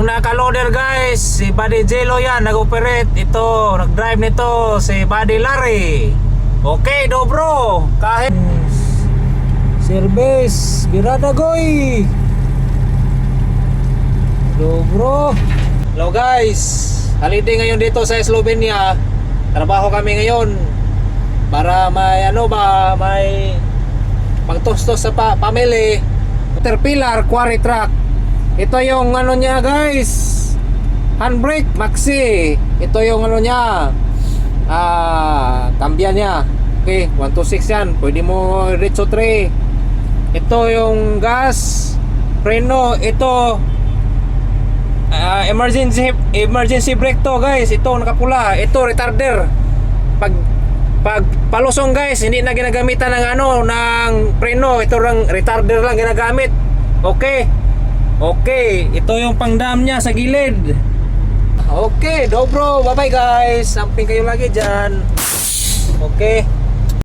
naka-loader guys, si Buddy Jello yan, nag-operate. Ito, nag-drive nito, si Buddy Larry. Okay, dobro. Kahit service, birada goy. Dobro. Hello guys, holiday ngayon dito sa Slovenia. Trabaho kami ngayon para may may pangtustos sa family. Caterpillar quarry truck. Ito yung niya guys, handbrake maxi. Ito yung niya, kambiyan niya. Okay, 126 yan, pwede mo diretso 3. Ito yung gas, preno. Ito emergency brake to guys. Ito nakapula. Ito retarder. Pag palusong guys, hindi na ginagamitan ng ng preno. Ito lang retarder lang ginagamit. Okay, ito yung pangdam niya sa gilid. Okay, dobro. Bye bye guys. Samping kayo lagi dyan. Okay.